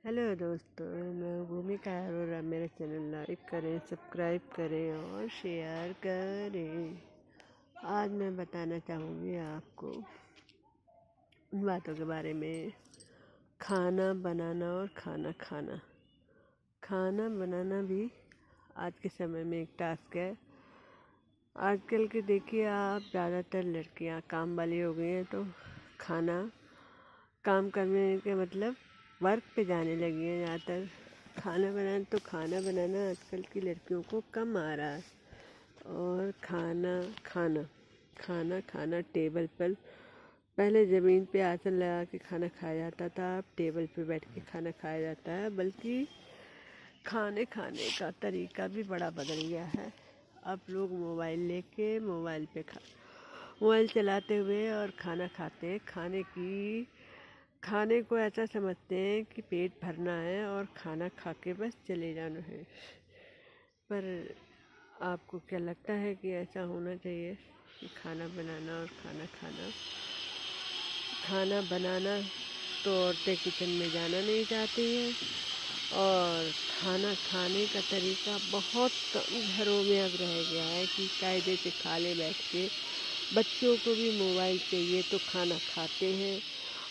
Hello दोस्तों, मैं भूमिका अरोरा। मेरे चैनल लाइक करें, सब्सक्राइब करें और शेयर करें। आज मैं बताना चाहूँगी आपको उन बातों के बारे में, खाना बनाना और खाना खाना। खाना बनाना भी आज के समय में एक टास्क है। आजकल के देखिए आप, ज़्यादातर लड़कियां काम वाली हो गई हैं, तो खाना काम करने के मतलब वर्क पे जाने लगी हैं ज़्यादातर। खाना बनाना आजकल की लड़कियों को कम आ रहा है। और खाना खाना टेबल पर, पहले ज़मीन पे आसन लगा के खाना खाया जाता था, अब टेबल पे बैठ के खाना खाया जाता है। बल्कि खाने का तरीका भी बड़ा बदल गया है। अब लोग मोबाइल लेके मोबाइल चलाते हुए और खाना खाते हैं। खाने को ऐसा समझते हैं कि पेट भरना है और खाना खा के बस चले जाना है। पर आपको क्या लगता है कि ऐसा होना चाहिए कि खाना बनाना और खाना बनाना तो औरतें किचन में जाना नहीं चाहती हैं, और खाना खाने का तरीका बहुत कम घरों में अब रह गया है कि कायदे से खा ले बैठ के। बच्चों को भी मोबाइल चाहिए तो खाना खाते हैं,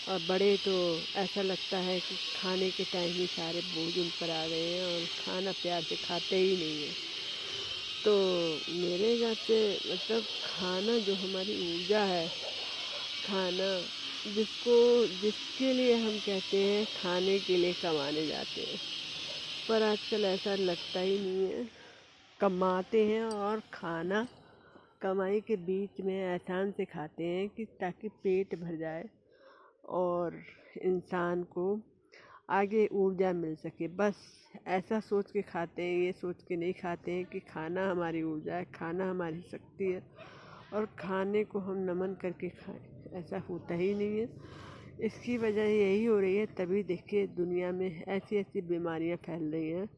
और बड़े तो ऐसा लगता है कि खाने के टाइम ही सारे बोझ उन पर आ गए हैं और खाना प्यार से खाते ही नहीं हैं। तो मेरे हिसाब से मतलब खाना जो हमारी ऊर्जा है, खाना जिसके लिए हम कहते हैं खाने के लिए कमाने जाते हैं, पर आजकल ऐसा लगता ही नहीं है। कमाते हैं और खाना कमाई के बीच में एहसान से खाते हैं कि ताकि पेट भर जाए और इंसान को आगे ऊर्जा मिल सके। बस ऐसा सोच के खाते हैं, ये सोच के नहीं खाते हैं कि खाना हमारी ऊर्जा है, खाना हमारी शक्ति है और खाने को हम नमन करके खाएं। ऐसा होता ही नहीं है। इसकी वजह यही हो रही है, तभी देखिए दुनिया में ऐसी ऐसी बीमारियां फैल रही हैं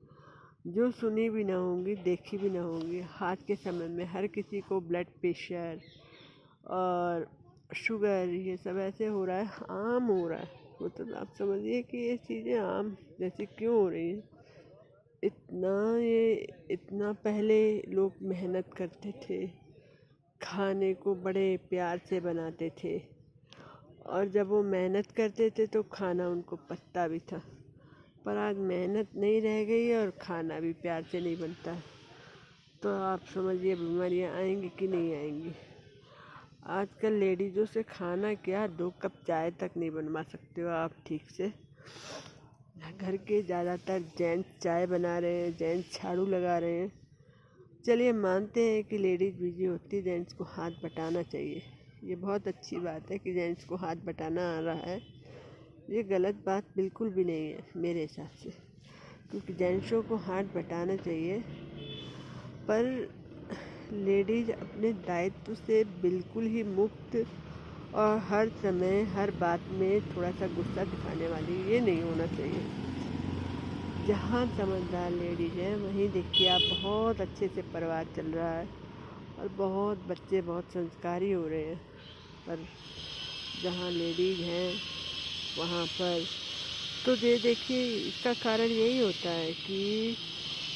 जो सुनी भी ना होंगी, देखी भी ना होंगी। आज के समय में हर किसी को ब्लड प्रेशर और शुगर, ये सब ऐसे हो रहा है, आम हो रहा है। मतलब आप समझिए कि ये चीज़ें आम जैसे क्यों हो रही हैं। इतना पहले लोग मेहनत करते थे, खाने को बड़े प्यार से बनाते थे, और जब वो मेहनत करते थे तो खाना उनको पचता भी था। पर आज मेहनत नहीं रह गई है और खाना भी प्यार से नहीं बनता। तो आप समझिए बीमारियाँ आएंगी कि नहीं आएंगी। आजकल लेडीज़ों से खाना क्या, 2 कप चाय तक नहीं बनवा सकते हो आप ठीक से। घर के ज़्यादातर जेंट्स चाय बना रहे हैं, जेंट्स झाड़ू लगा रहे हैं। चलिए मानते हैं कि लेडीज़ बिजी होती, जेंट्स को हाथ बटाना चाहिए। ये बहुत अच्छी बात है कि जेंट्स को हाथ बटाना आ रहा है। ये गलत बात बिल्कुल भी नहीं है मेरे हिसाब से, क्योंकि जेंट्सों को हाथ बटाना चाहिए। पर लेडीज अपने दायित्व से बिल्कुल ही मुक्त और हर समय हर बात में थोड़ा सा गुस्सा दिखाने वाली ये नहीं होना चाहिए। जहाँ समझदार लेडीज है वहीं देखिए आप, बहुत अच्छे से परिवार चल रहा है और बहुत बच्चे बहुत संस्कारी हो रहे हैं। पर जहाँ लेडीज हैं वहाँ पर तो ये देखिए, इसका कारण यही होता है कि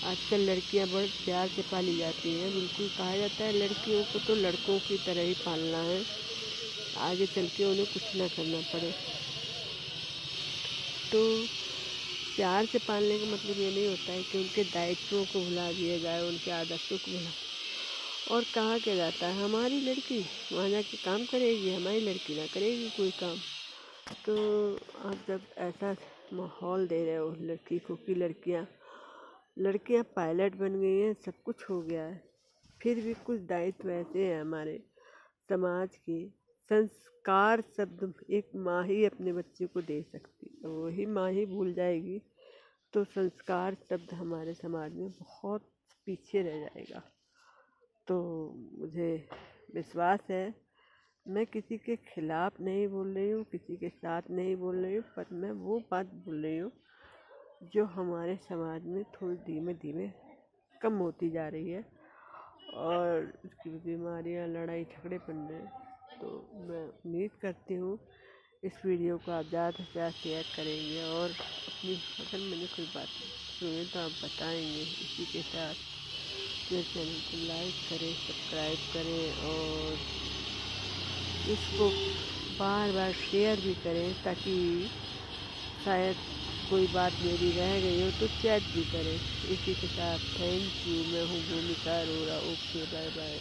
आजकल लड़कियां बहुत प्यार से पाली जाती हैं। बिल्कुल कहा जाता है लड़कियों को तो लड़कों की तरह ही पालना है, आगे चल के उन्हें कुछ ना करना पड़े। तो प्यार से पालने का मतलब ये नहीं होता है कि उनके दायित्वों को भुला दिया जाए, उनके आदर्शों को भुला। और कहा क्या जाता है, हमारी लड़की वहाँ जाके काम करेगी, हमारी लड़की ना करेगी कोई काम। तो आप जब ऐसा माहौल दे रहे हो लड़की को कि लड़कियां पायलट बन गई हैं, सब कुछ हो गया है, फिर भी कुछ दायित्व ऐसे हैं हमारे समाज के। संस्कार शब्द एक माँ ही अपने बच्चे को दे सकती है, वही माँ ही भूल जाएगी तो संस्कार शब्द हमारे समाज में बहुत पीछे रह जाएगा। तो मुझे विश्वास है, मैं किसी के खिलाफ नहीं बोल रही हूँ, किसी के साथ नहीं बोल रही हूँ, पर मैं वो बात बोल रही हूँ जो हमारे समाज में थोड़ी धीमे धीमे कम होती जा रही है, और उसकी बीमारियाँ, लड़ाई झगड़े बन रहे हैं। तो मैं उम्मीद करती हूँ इस वीडियो को आप ज़्यादा से ज़्यादा शेयर करेंगे और अपनी अगर मैंने कोई बात सुनी तो आप बताएंगे। इसी के साथ मेरे चैनल को लाइक करें, सब्सक्राइब करें और इसको बार बार शेयर भी करें ताकि शायद कोई बात मेरी रह गई हो तो चैट भी करें। इसी के साथ थैंक यू। मैं हूँ भूमिका अरोड़ा। Okay, bye bye.